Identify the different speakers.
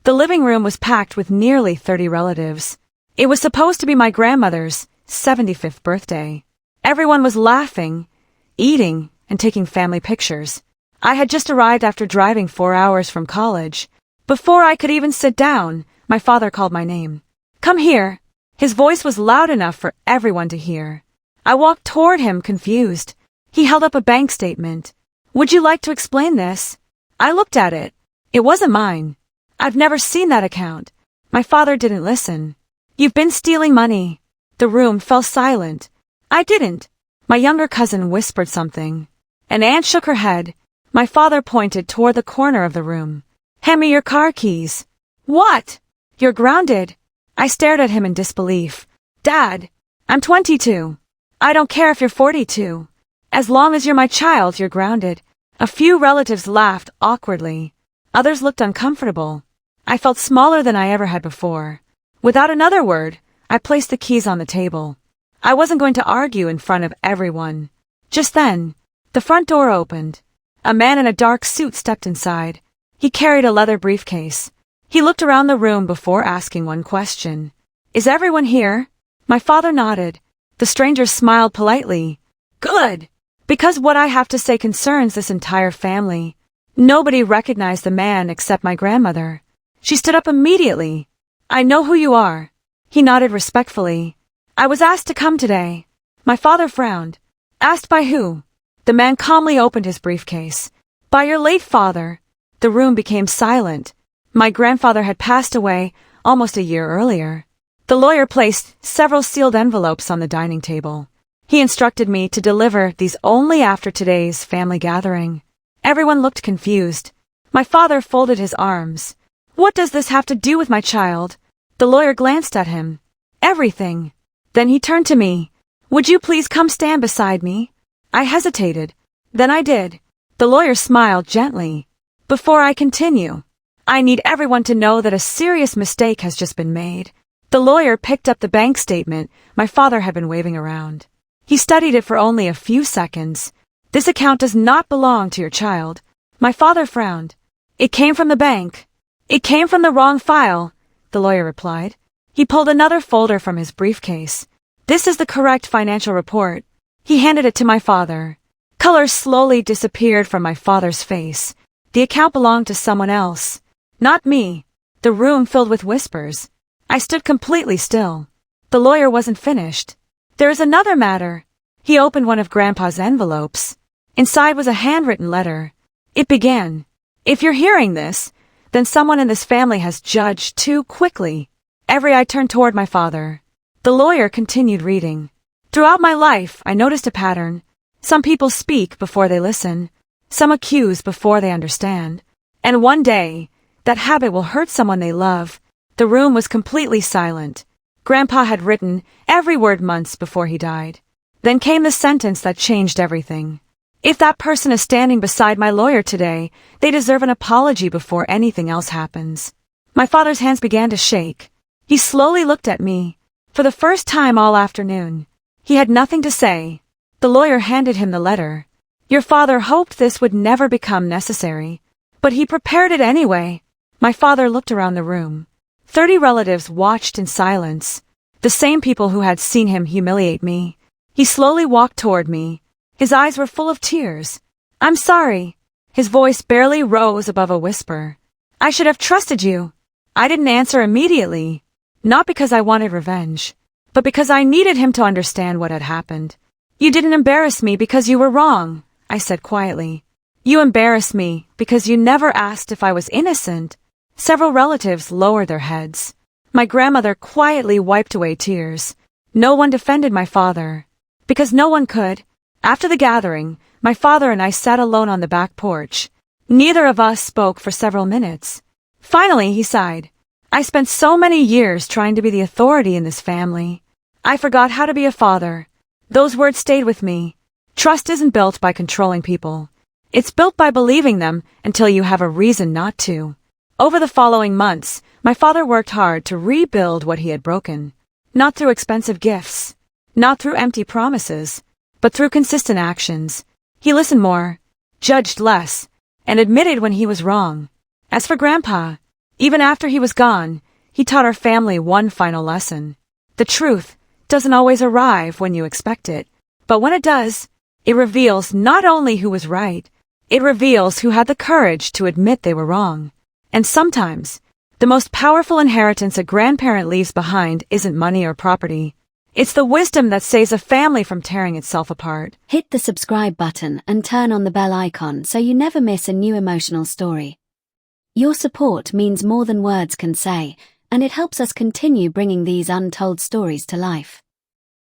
Speaker 1: The living room was packed with nearly 30 relatives. It was supposed to be my grandmother's 75th birthday. Everyone was laughing, eating, and taking family pictures. I had just arrived after driving 4 hours from college. Before I could even sit down, my father called my name. "Come here." His voice was loud enough for everyone to hear. I walked toward him, confused. He held up a bank statement. "Would you like to explain this?" I looked at it. It wasn't mine. I've never seen that account. My father didn't listen. "You've been stealing money." The room fell silent. "I didn't." My younger cousin whispered something. An aunt shook her head. My father pointed toward the corner of the room. "Hand me your car keys." "What?" "You're grounded." I stared at him in disbelief. "Dad, I'm 22. I don't care if you're 42. As long as you're my child, you're grounded." A few relatives laughed awkwardly. Others looked uncomfortable. I felt smaller than I ever had before. Without another word, I placed the keys on the table. I wasn't going to argue in front of everyone. Just then, the front door opened. A man in a dark suit stepped inside. He carried a leather briefcase. He looked around the room before asking one question. "Is everyone here?" My father nodded. The stranger smiled politely. "Good, because what I have to say concerns this entire family." Nobody recognized the man except my grandmother. She stood up immediately. "I know who you are." He nodded respectfully. "I was asked to come today." My father frowned. "Asked by who?" The man calmly opened his briefcase. "By your late father." The room became silent. My grandfather had passed away almost a year earlier. The lawyer placed several sealed envelopes on the dining table. He instructed me to deliver these only after today's family gathering. Everyone looked confused. My father folded his arms. "What does this have to do with my child?" The lawyer glanced at him. "Everything." Then he turned to me. "Would you please come stand beside me?" I hesitated. Then I did. The lawyer smiled gently. "Before I continue, I need everyone to know that a serious mistake has just been made." The lawyer picked up the bank statement my father had been waving around. He studied it for only a few seconds. "This account does not belong to your child." My father frowned. "It came from the bank." "It came from the wrong file," the lawyer replied. He pulled another folder from his briefcase. "This is the correct financial report." He handed it to my father. Color slowly disappeared from my father's face. The account belonged to someone else. Not me. The room filled with whispers. I stood completely still. The lawyer wasn't finished. "There is another matter." He opened one of Grandpa's envelopes. Inside was a handwritten letter. It began, "If you're hearing this, then someone in this family has judged too quickly." Every eye turned toward my father. The lawyer continued reading. "Throughout my life, I noticed a pattern. Some people speak before they listen. Some accuse before they understand. And one day, that habit will hurt someone they love." The room was completely silent. Grandpa had written every word months before he died. Then came the sentence that changed everything. "If that person is standing beside my lawyer today, they deserve an apology before anything else happens." My father's hands began to shake. He slowly looked at me. For the first time all afternoon, he had nothing to say. The lawyer handed him the letter. "Your father hoped this would never become necessary, but he prepared it anyway." My father looked around the room. 30 relatives watched in silence, the same people who had seen him humiliate me. He slowly walked toward me. His eyes were full of tears. "I'm sorry." His voice barely rose above a whisper. "I should have trusted you." I didn't answer immediately, not because I wanted revenge, but because I needed him to understand what had happened. "You didn't embarrass me because you were wrong," I said quietly. "You embarrassed me because you never asked if I was innocent." Several relatives lowered their heads. My grandmother quietly wiped away tears. No one defended my father, because no one could. After the gathering, my father and I sat alone on the back porch. Neither of us spoke for several minutes. Finally, he sighed. "I spent so many years trying to be the authority in this family. I forgot how to be a father." Those words stayed with me. Trust isn't built by controlling people. It's built by believing them until you have a reason not to. Over the following months, my father worked hard to rebuild what he had broken. Not through expensive gifts, not through empty promises, but through consistent actions. He listened more, judged less, and admitted when he was wrong. As for Grandpa, Even after he was gone, he taught our family one final lesson. The truth doesn't always arrive when you expect it, but when it does, it reveals not only who was right, it reveals who had the courage to admit they were wrong. And sometimes, the most powerful inheritance a grandparent leaves behind isn't money or property. It's the wisdom that saves a family from tearing itself apart.
Speaker 2: Hit the subscribe button and turn on the bell icon so you never miss a new emotional story. Your support means more than words can say, and it helps us continue bringing these untold stories to life.